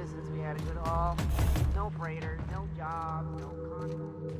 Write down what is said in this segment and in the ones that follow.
since we had a good haul. No freighters, no jobs, no contracts.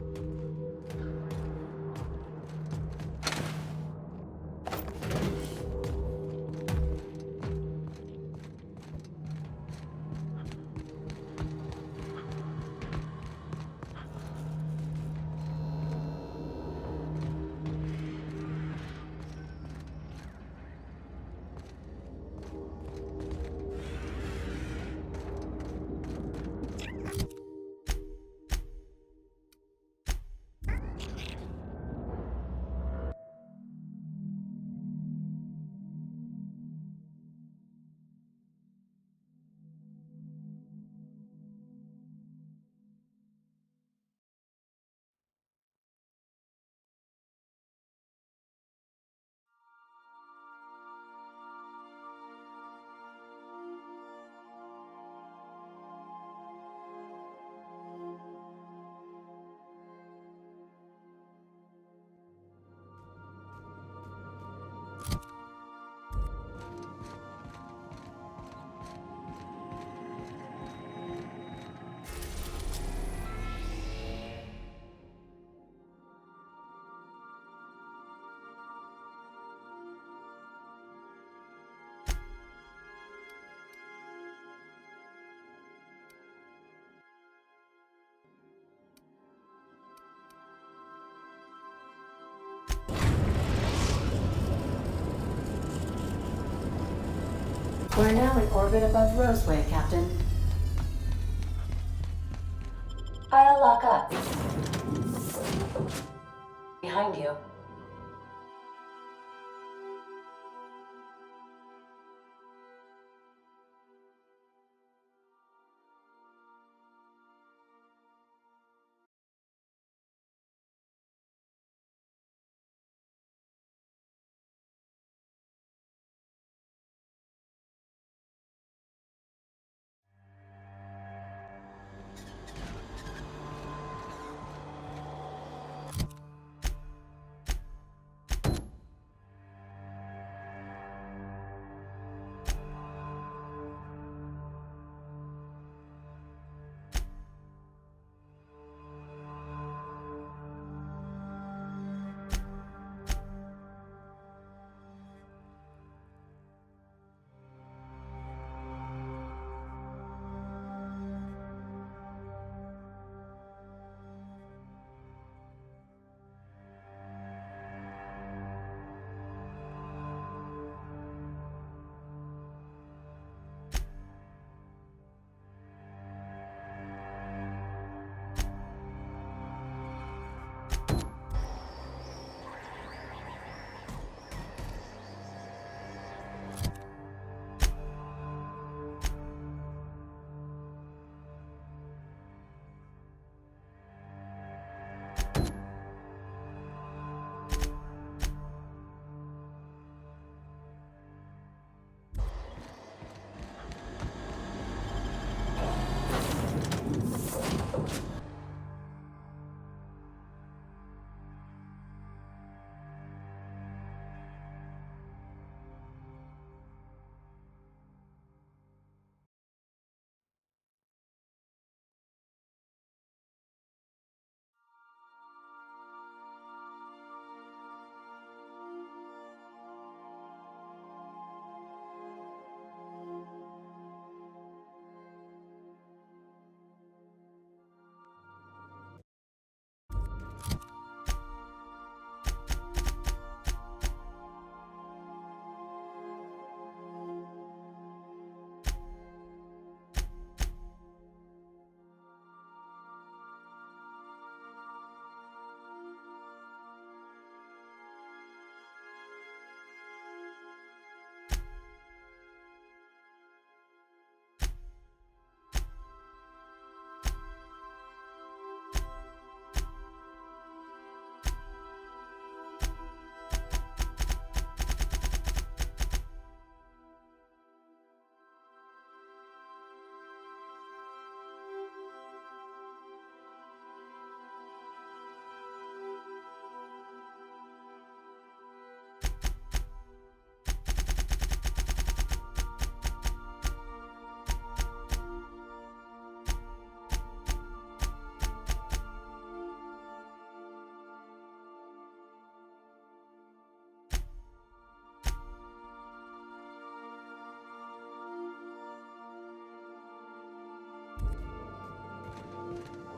We're now in orbit above Roseway, Captain. I'll lock up. Behind you.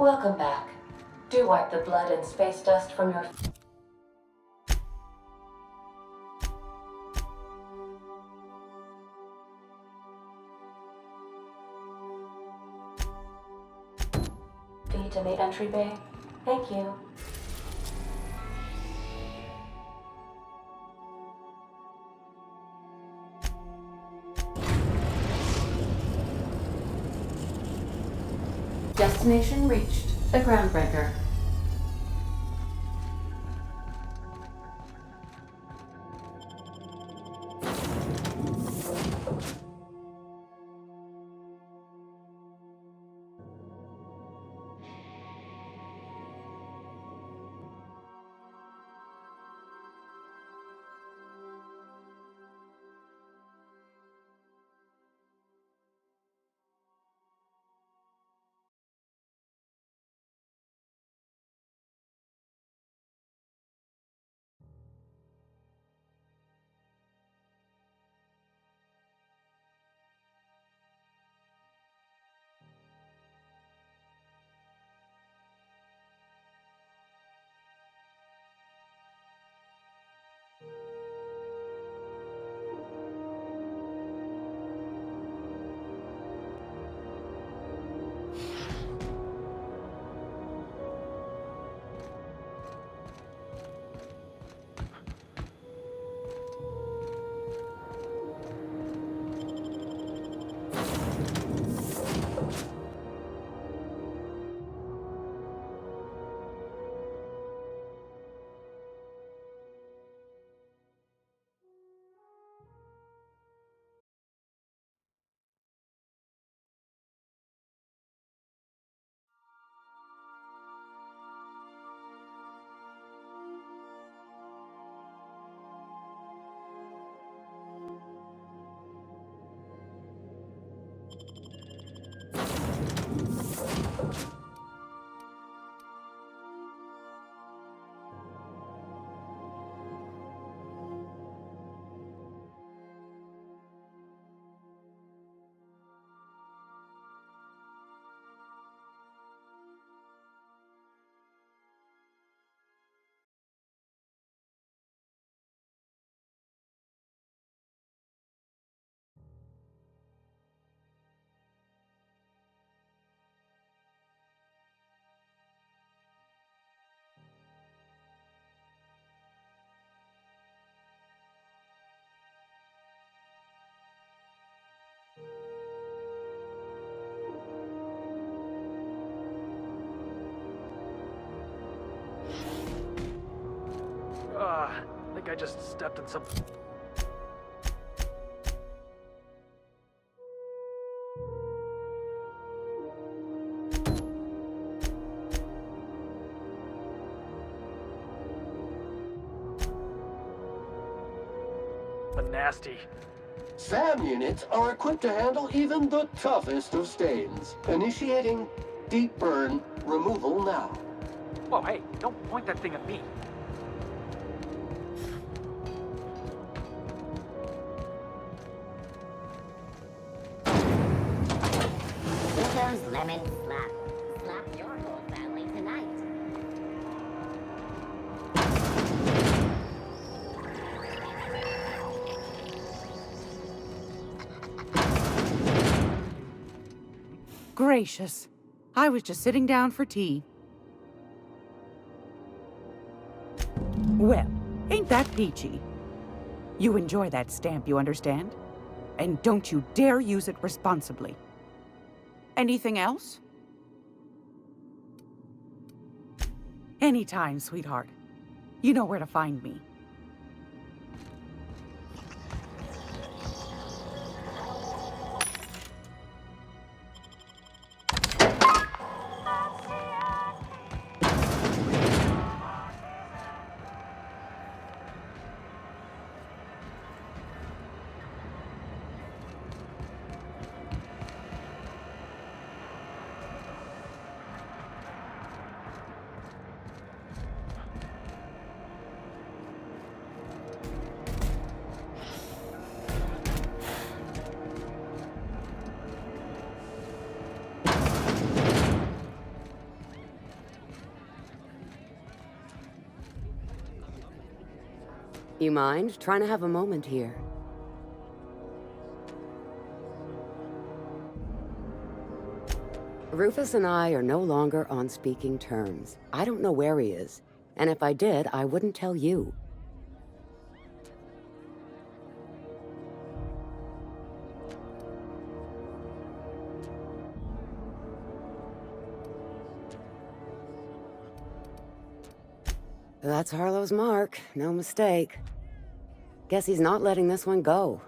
Welcome back. Do wipe the blood and space dust from your... feet in the entry bay. Thank you. Destination reached. The Groundbreaker. I think I just stepped in some... nasty. SAM units are equipped to handle even the toughest of stains. Initiating deep burn removal now. Whoa, hey, don't point that thing at me. Those lemons slap. Slap your whole family tonight. Gracious. I was just sitting down for tea. Well, ain't that peachy? You enjoy that stamp, you understand? And don't you dare use it responsibly. Anything else? Anytime, sweetheart. You know where to find me. You mind trying to have a moment here? Rufus and I are no longer on speaking terms. I don't know where he is, and if I did, I wouldn't tell you. That's Harlow's mark, no mistake. Guess he's not letting this one go.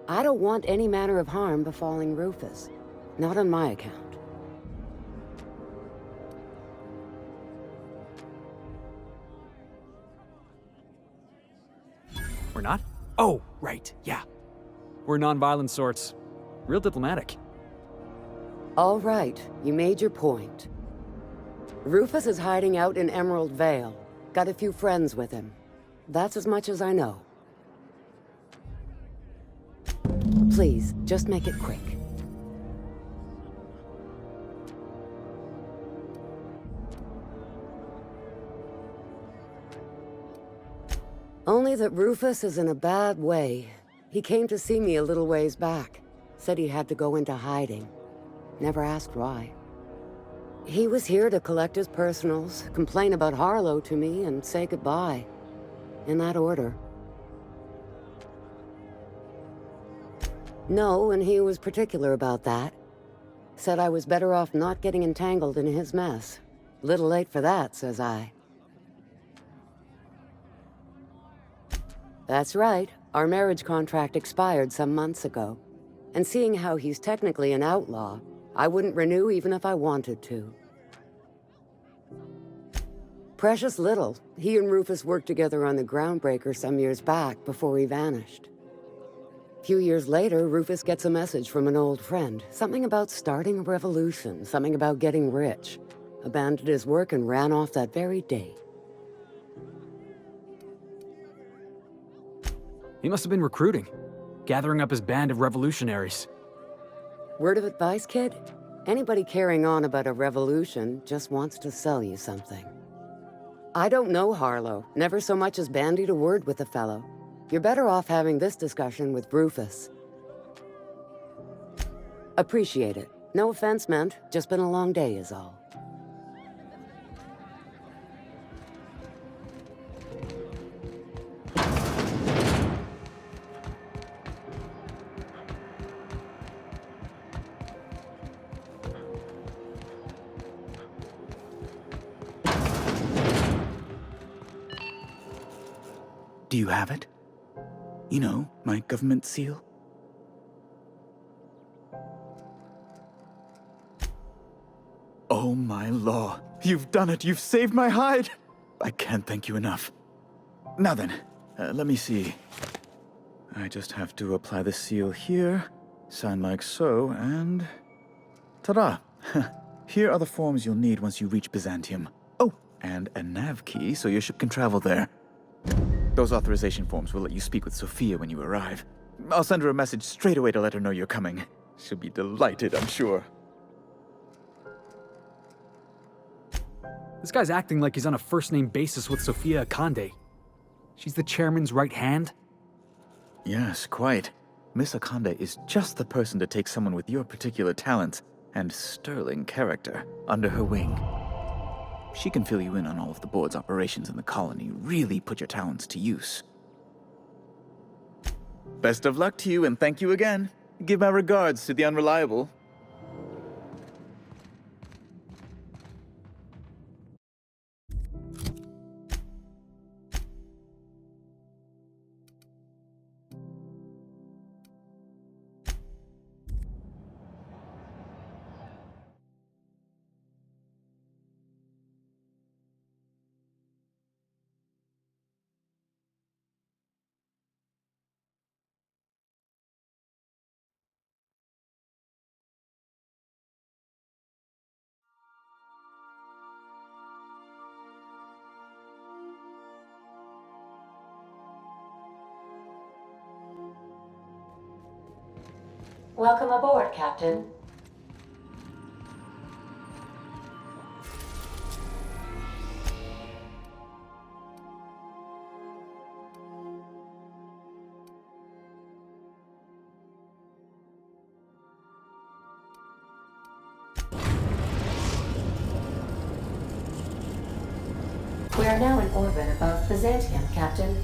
I don't want any manner of harm befalling Rufus. Not on my account. We're not? Oh, right, yeah. We're non-violent sorts. Real diplomatic. All right, you made your point. Rufus is hiding out in Emerald Vale. Got a few friends with him. That's as much as I know. Please, just make it quick. Only that Rufus is in a bad way. He came to see me a little ways back. Said he had to go into hiding. Never asked why. He was here to collect his personals, complain about Harlow to me, and say goodbye. In that order. No, and he was particular about that. Said I was better off not getting entangled in his mess. Little late for that, says I. That's right. Our marriage contract expired some months ago. And seeing how he's technically an outlaw, I wouldn't renew even if I wanted to. Precious little. He and Rufus worked together on the Groundbreaker some years back before he vanished. A few years later, Rufus gets a message from an old friend. Something about starting a revolution, something about getting rich. Abandoned his work and ran off that very day. He must have been recruiting, gathering up his band of revolutionaries. Word of advice, kid? Anybody carrying on about a revolution just wants to sell you something. I don't know Harlow, never so much as bandied a word with the fellow. You're better off having this discussion with Rufus. Appreciate it. No offense meant, just been a long day is all. Do you have it? You know, my government seal? Oh my law. You've done it. You've saved my hide. I can't thank you enough. Now then, let me see. I just have to apply the seal here, sign like so, and... ta-da! Here are the forms you'll need once you reach Byzantium. Oh, and a nav key so your ship can travel there. Those authorization forms will let you speak with Sophia when you arrive. I'll send her a message straight away to let her know you're coming. She'll be delighted, I'm sure. This guy's acting like he's on a first-name basis with Sophia Akande. She's the chairman's right hand? Yes, quite. Miss Akande is just the person to take someone with your particular talents and sterling character under her wing. She can fill you in on all of the board's operations in the colony, really put your talents to use. Best of luck to you, and thank you again. Give my regards to the Unreliable. Welcome aboard, Captain. are now in orbit above Byzantium, Captain.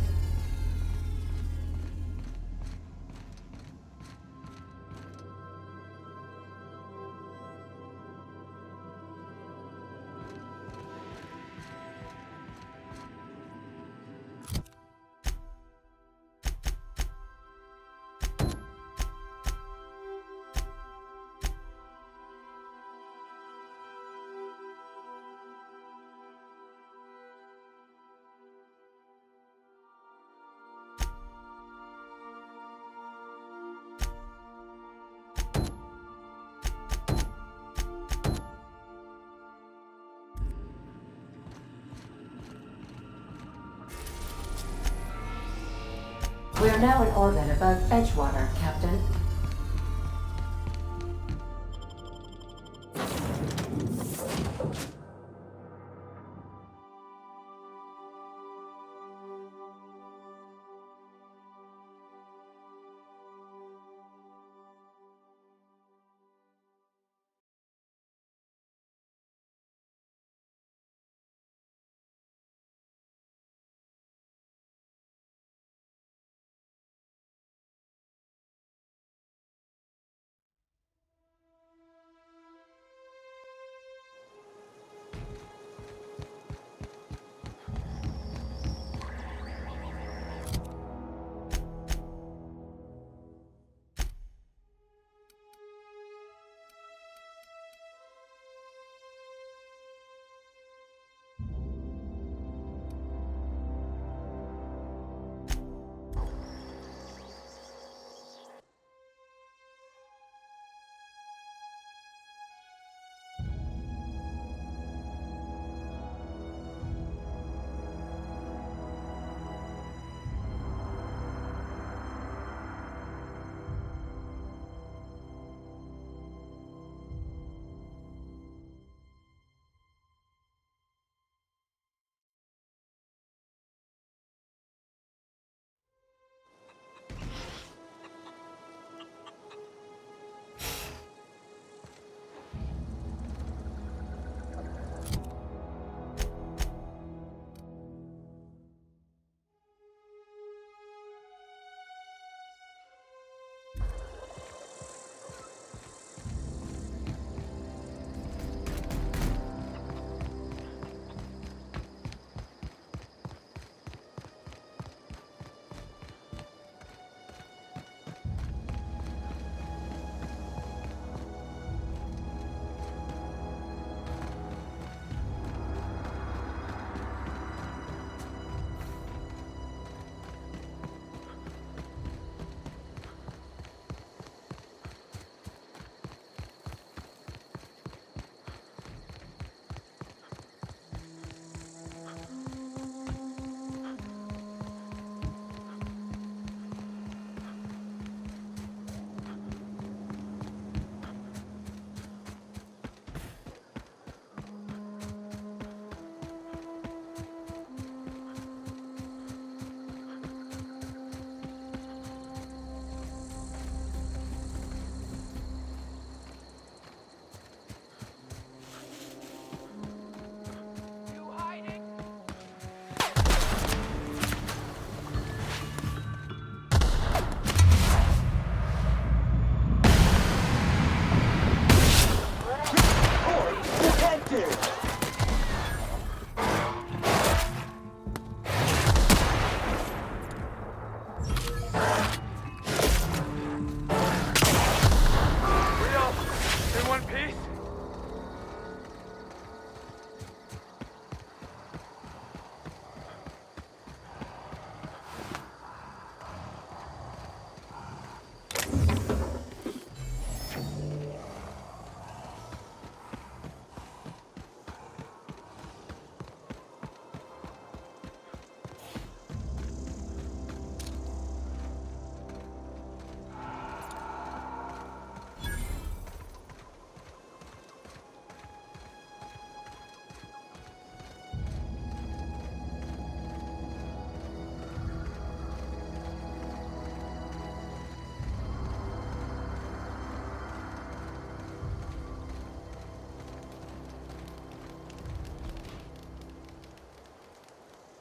We are now in orbit above Edgewater, Captain.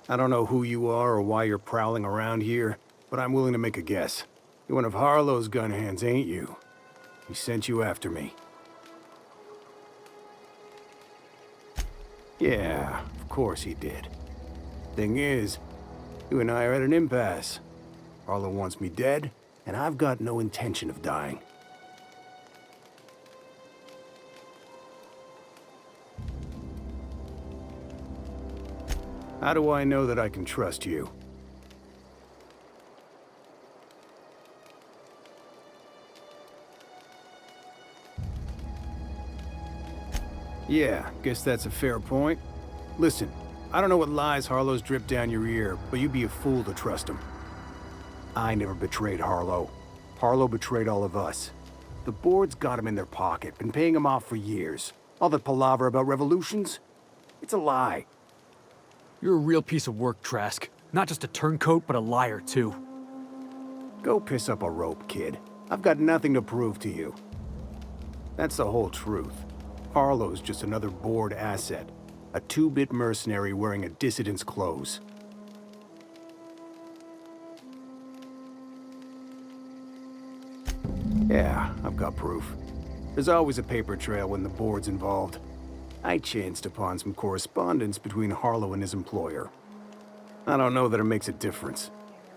I don't know who you are or why you're prowling around here, but I'm willing to make a guess. You're one of Harlow's gun hands, ain't you? He sent you after me. Yeah, of course he did. Thing is, you and I are at an impasse. Harlow wants me dead, and I've got no intention of dying. How do I know that I can trust you? Yeah, guess that's a fair point. Listen, I don't know what lies Harlow's dripped down your ear, but you'd be a fool to trust him. I never betrayed Harlow. Harlow betrayed all of us. The board's got him in their pocket, been paying him off for years. All that palaver about revolutions? It's a lie. You're a real piece of work, Trask. Not just a turncoat, but a liar, too. Go piss up a rope, kid. I've got nothing to prove to you. That's the whole truth. Harlow's just another board asset. A two-bit mercenary wearing a dissident's clothes. Yeah, I've got proof. There's always a paper trail when the board's involved. I chanced upon some correspondence between Harlow and his employer. I don't know that it makes a difference.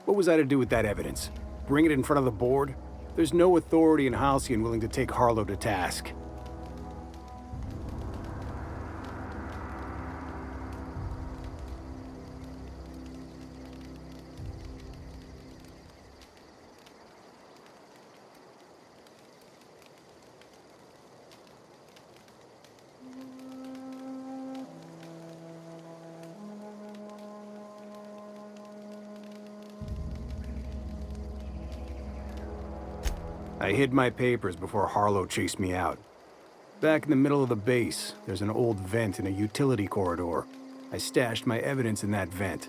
What was I to do with that evidence? Bring it in front of the board? There's no authority in Halcyon willing to take Harlow to task. I hid my papers before Harlow chased me out. Back in the middle of the base, there's an old vent in a utility corridor. I stashed my evidence in that vent.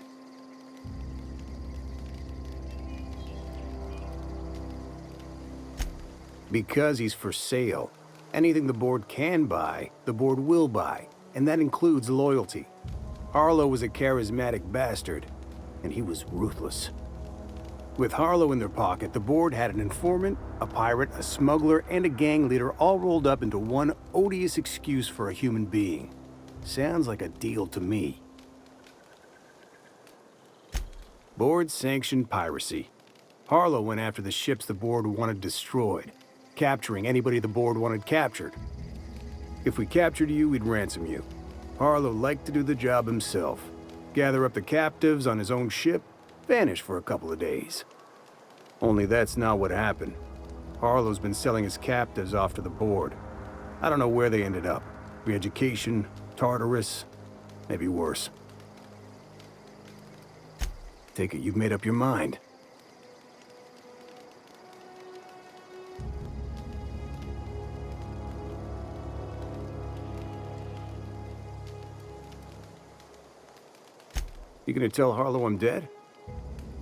Because he's for sale. Anything the board can buy, the board will buy, and that includes loyalty. Harlow was a charismatic bastard, and he was ruthless. With Harlow in their pocket, the board had an informant, a pirate, a smuggler, and a gang leader all rolled up into one odious excuse for a human being. Sounds like a deal to me. Board-sanctioned piracy. Harlow went after the ships the board wanted destroyed, capturing anybody the board wanted captured. If we captured you, we'd ransom you. Harlow liked to do the job himself. Gather up the captives on his own ship, vanish for a couple of days. Only that's not what happened. Harlow's been selling his captives off to the board. I don't know where they ended up. Re-education, Tartarus, maybe worse. Take it you've made up your mind. You gonna tell Harlow I'm dead?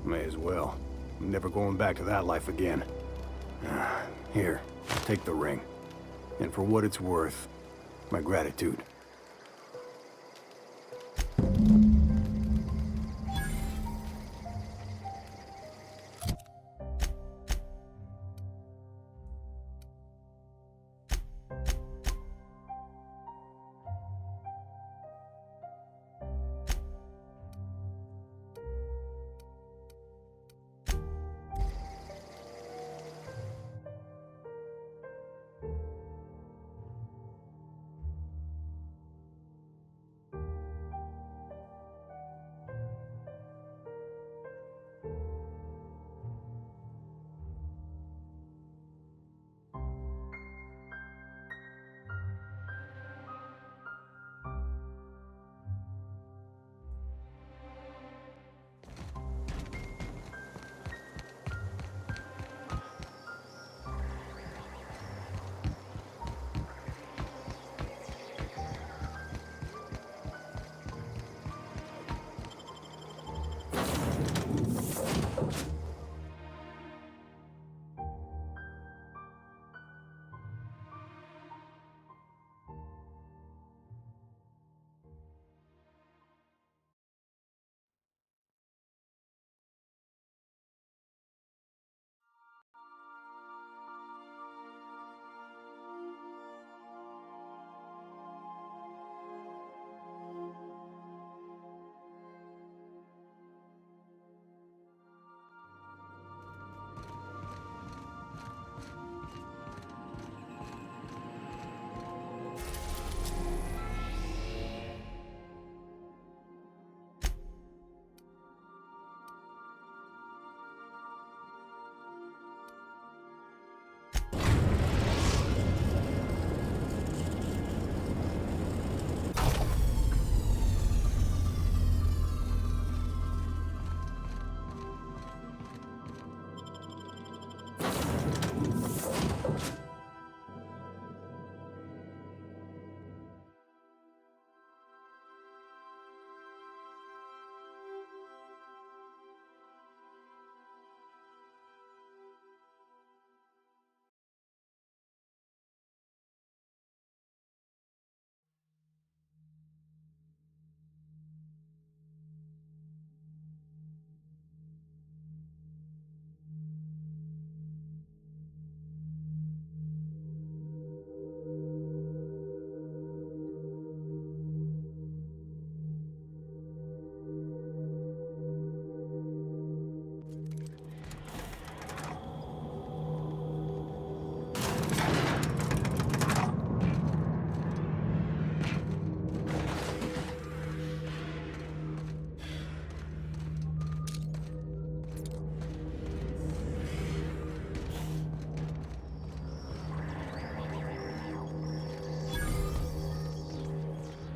May as well. I'm never going back to that life again. Here, take the ring. And for what it's worth, my gratitude.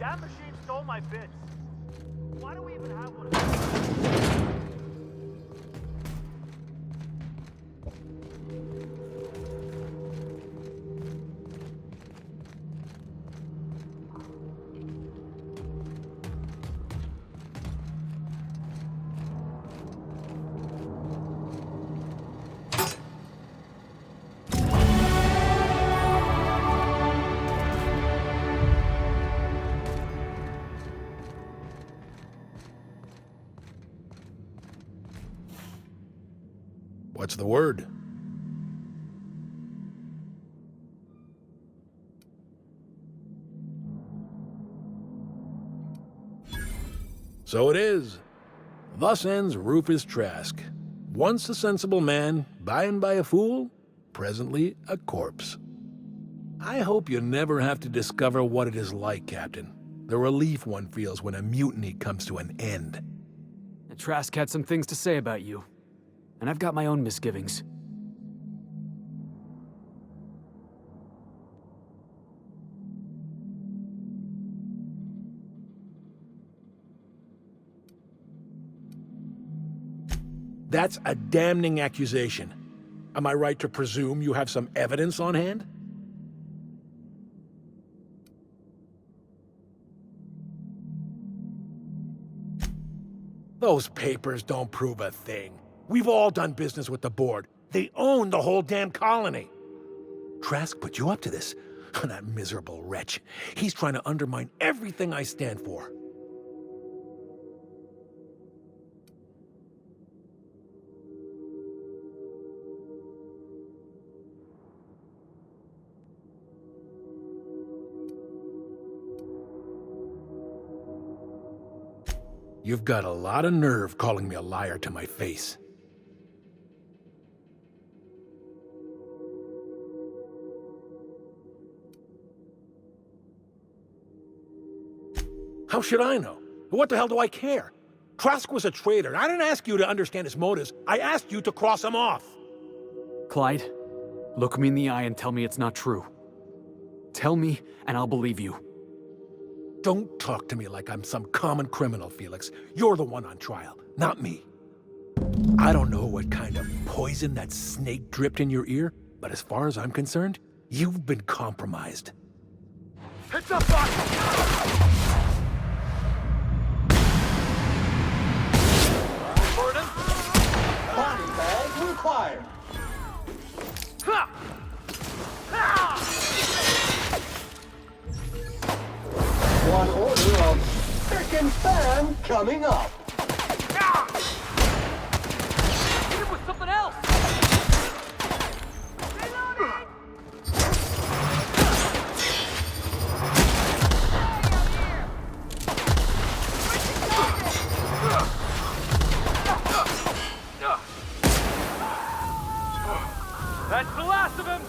That machine stole my bits. Why do we even have one of those? What's the word? So it is. Thus ends Rufus Trask. Once a sensible man, by and by a fool, presently a corpse. I hope you never have to discover what it is like, Captain. The relief one feels when a mutiny comes to an end. Trask had some things to say about you. And I've got my own misgivings. That's a damning accusation. Am I right to presume you have some evidence on hand? Those papers don't prove a thing. We've all done business with the board. They own the whole damn colony. Trask put you up to this. That miserable wretch. He's trying to undermine everything I stand for. You've got a lot of nerve calling me a liar to my face. How should I know? What the hell do I care? Trask was a traitor. I didn't ask you to understand his motives. I asked you to cross him off. Clyde, look me in the eye and tell me it's not true. Tell me, and I'll believe you. Don't talk to me like I'm some common criminal, Felix. You're the one on trial, not me. I don't know what kind of poison that snake dripped in your ear, but as far as I'm concerned, you've been compromised. Heads up, Buck! Body bag required. Ha! Ha! One order of spick and span coming up. Hit him with something else! That's the last of him!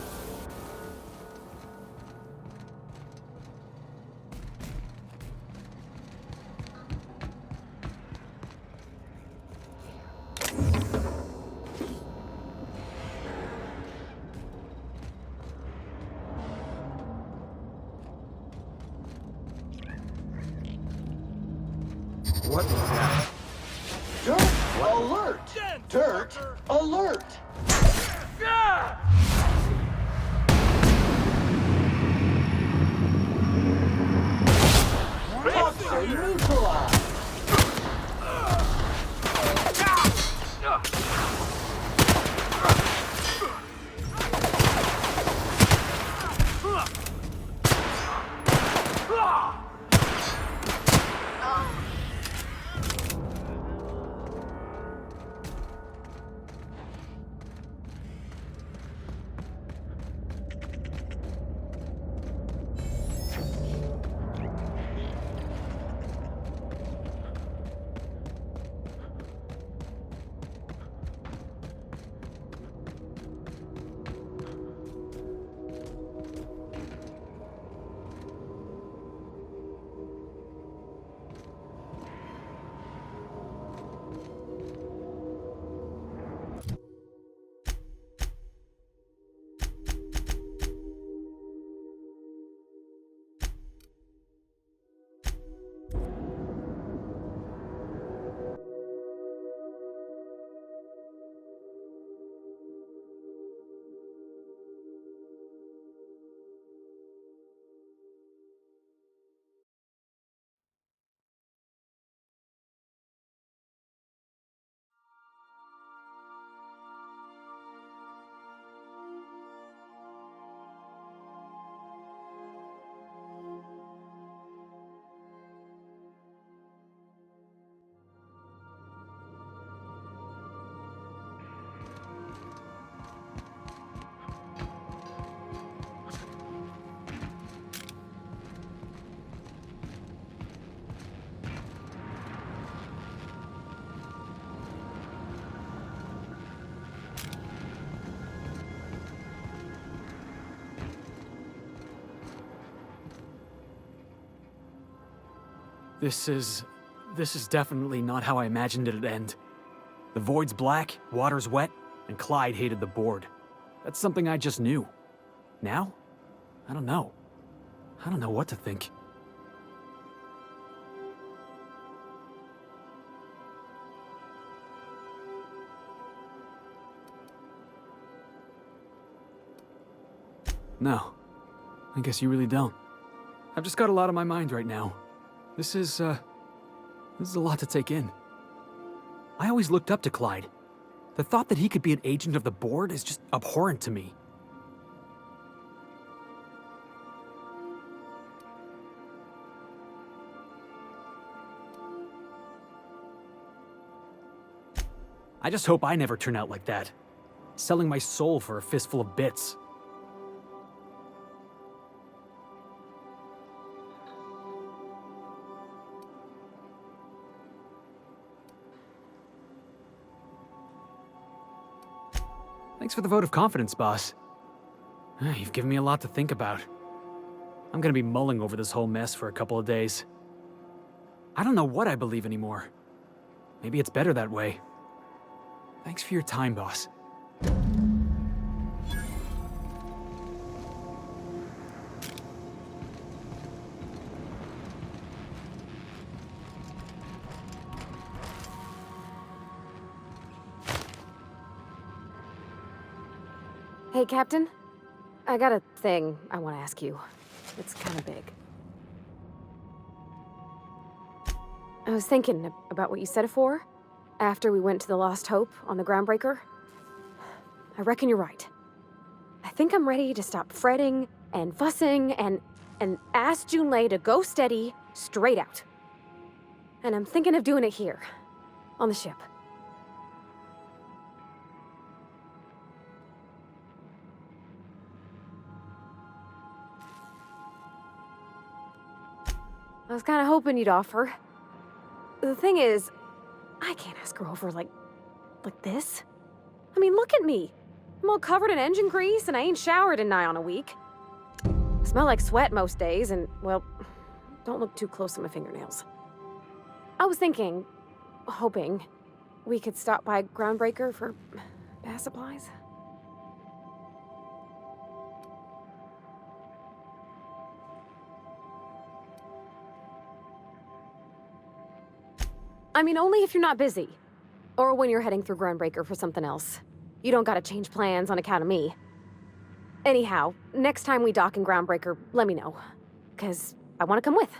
What was that? Dirt alert! Dirt alert! Toxin neutralized! This is definitely not how I imagined it'd end. The void's black, water's wet, and Clyde hated the board. That's something I just knew. Now? I don't know. I don't know what to think. No. I guess you really don't. I've just got a lot on my mind right now. This is a lot to take in. I always looked up to Clyde. The thought that he could be an agent of the board is just abhorrent to me. I just hope I never turn out like that. Selling my soul for a fistful of bits. Thanks for the vote of confidence, boss. You've given me a lot to think about. I'm gonna be mulling over this whole mess for a couple of days. I don't know what I believe anymore. Maybe it's better that way. Thanks for your time, boss. Hey, Captain. I got a thing I want to ask you. It's kind of big. I was thinking about what you said afore, after we went to the Lost Hope on the Groundbreaker. I reckon you're right. I think I'm ready to stop fretting and fussing and ask Junlei to go steady, straight out. And I'm thinking of doing it here, on the ship. I was kind of hoping you'd offer. The thing is, I can't ask her over like this. I mean, look at me. I'm all covered in engine grease and I ain't showered in nigh on a week. I smell like sweat most days and, well, don't look too close at my fingernails. I was thinking, hoping, we could stop by Groundbreaker for bath supplies. I mean, only if you're not busy. Or when you're heading through Groundbreaker for something else. You don't gotta change plans on account of me. Anyhow, next time we dock in Groundbreaker, let me know. 'Cause I wanna come with.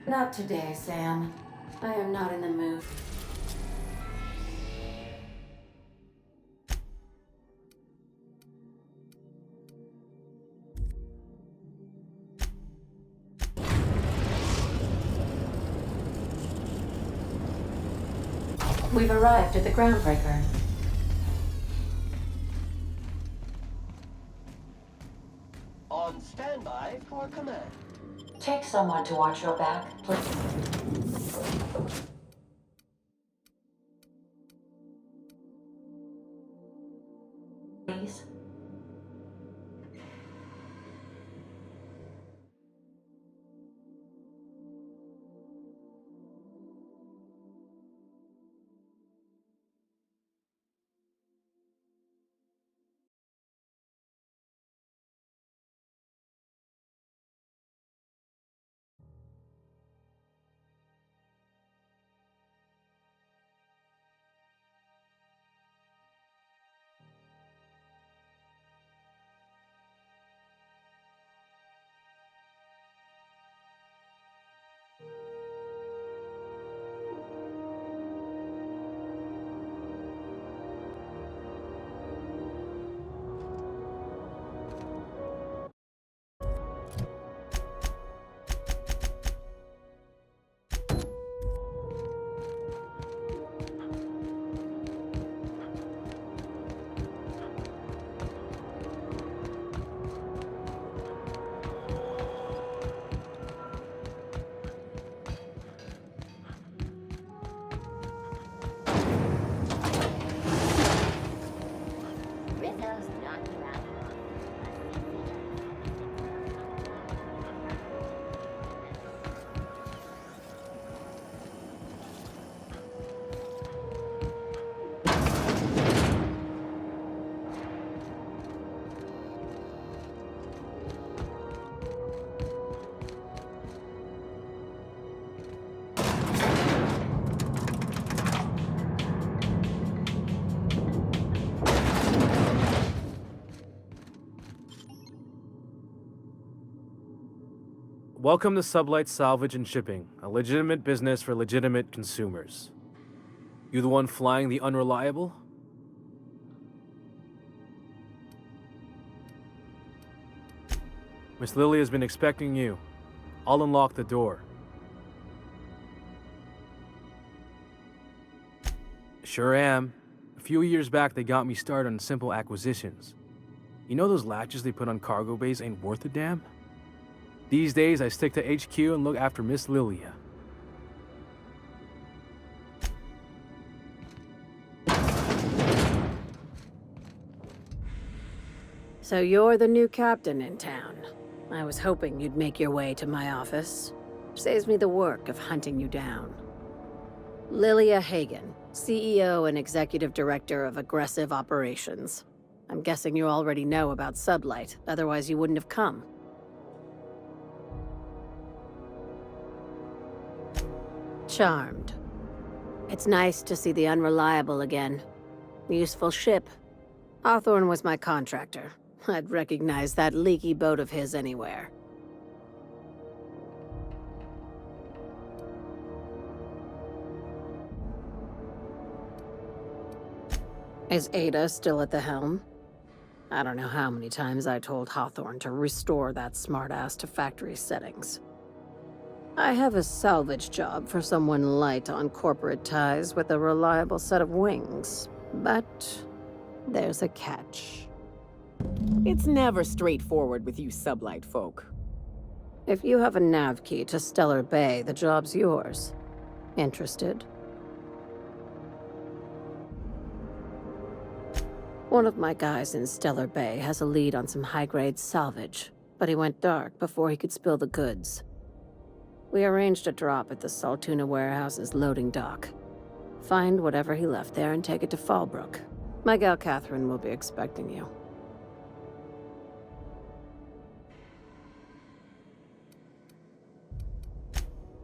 Not today, Sam. I am not in the mood. We've arrived at the Groundbreaker. On standby for command. Take someone to watch your back, please. Please. Welcome to Sublight Salvage and Shipping, a legitimate business for legitimate consumers. You the one flying the Unreliable? Miss Lily has been expecting you. I'll unlock the door. Sure am. A few years back, they got me started on simple acquisitions. You know those latches they put on cargo bays ain't worth a damn? These days, I stick to HQ and look after Miss Lilia. So you're the new captain in town. I was hoping you'd make your way to my office. Saves me the work of hunting you down. Lilia Hagen, CEO and Executive Director of Aggressive Operations. I'm guessing you already know about Sublight, otherwise you wouldn't have come. Charmed. It's nice to see the Unreliable again. Useful ship. Hawthorne was my contractor. I'd recognize that leaky boat of his anywhere. Is Ada still at the helm? I don't know how many times I told Hawthorne to restore that smartass to factory settings. I have a salvage job for someone light on corporate ties with a reliable set of wings, but there's a catch. It's never straightforward with you Sublight folk. If you have a nav key to Stellar Bay, the job's yours. Interested? One of my guys in Stellar Bay has a lead on some high-grade salvage, but he went dark before he could spill the goods. We arranged a drop at the Saltuna warehouse's loading dock. Find whatever he left there and take it to Fallbrook. My gal Catherine will be expecting you.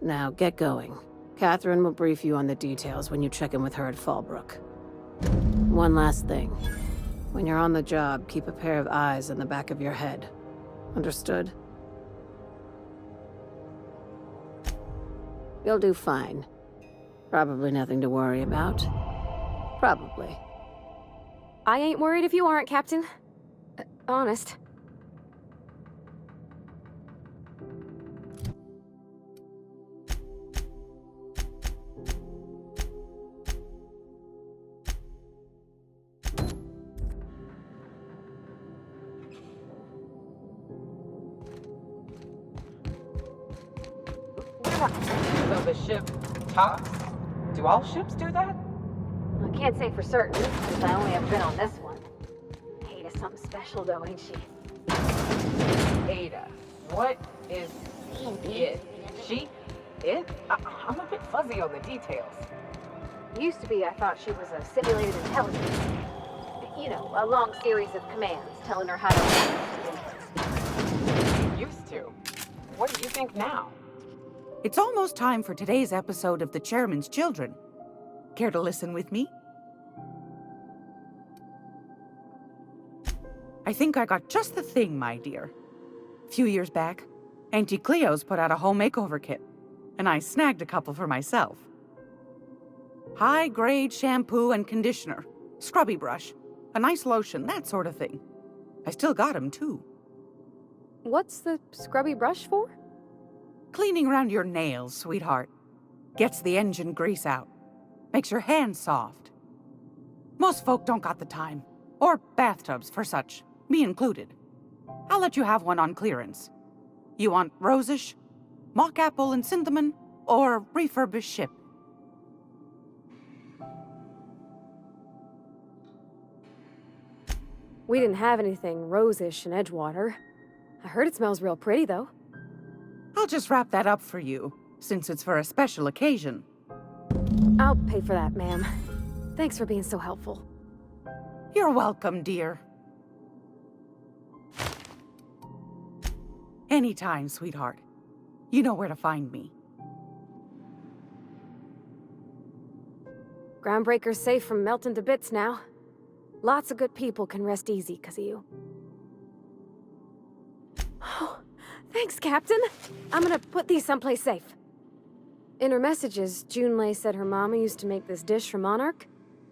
Now, get going. Catherine will brief you on the details when you check in with her at Fallbrook. One last thing. When you're on the job, keep a pair of eyes in the back of your head. Understood? You'll do fine. Probably nothing to worry about. Probably. I ain't worried if you aren't, Captain. Honest. So the ship talks? Do all ships do that? I can't say for certain, since I only have been on this one. Ada's something special though, ain't she? Ada. What is it? She? It? I'm a bit fuzzy on the details. Used to be I thought she was a simulated intelligence. You know, a long series of commands telling her how to... Used to. What do you think now? It's almost time for today's episode of The Chairman's Children. Care to listen with me? I think I got just the thing, my dear. A few years back, Auntie Cleo's put out a home makeover kit, and I snagged a couple for myself. High-grade shampoo and conditioner, scrubby brush, a nice lotion, that sort of thing. I still got 'em, too. What's the scrubby brush for? Cleaning around your nails, sweetheart. Gets the engine grease out. Makes your hands soft. Most folk don't got the time. Or bathtubs for such, me included. I'll let you have one on clearance. You want rosish, mock apple and cinnamon, or refurbished ship? We didn't have anything rosish in Edgewater. I heard it smells real pretty, though. I'll just wrap that up for you, since it's for a special occasion. I'll pay for that, ma'am. Thanks for being so helpful. You're welcome, dear. Anytime, sweetheart. You know where to find me. Groundbreaker's safe from melting to bits now. Lots of good people can rest easy because of you. Oh, Thanks, Captain. I'm gonna put these someplace safe. In her messages, Junlei said her mama used to make this dish for Monarch.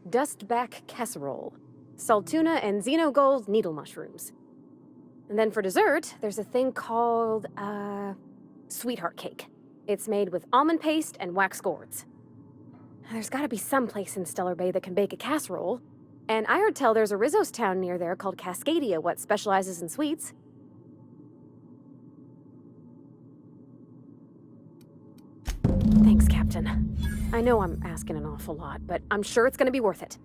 Dustback casserole. Salt tuna and xenogold needle mushrooms. And then for dessert, there's a thing called, sweetheart cake. It's made with almond paste and wax gourds. There's gotta be some place in Stellar Bay that can bake a casserole. And I heard tell there's a Rizzo's town near there called Cascadia, what specializes in sweets. Thanks, Captain. I know I'm asking an awful lot, but I'm sure it's gonna be worth it.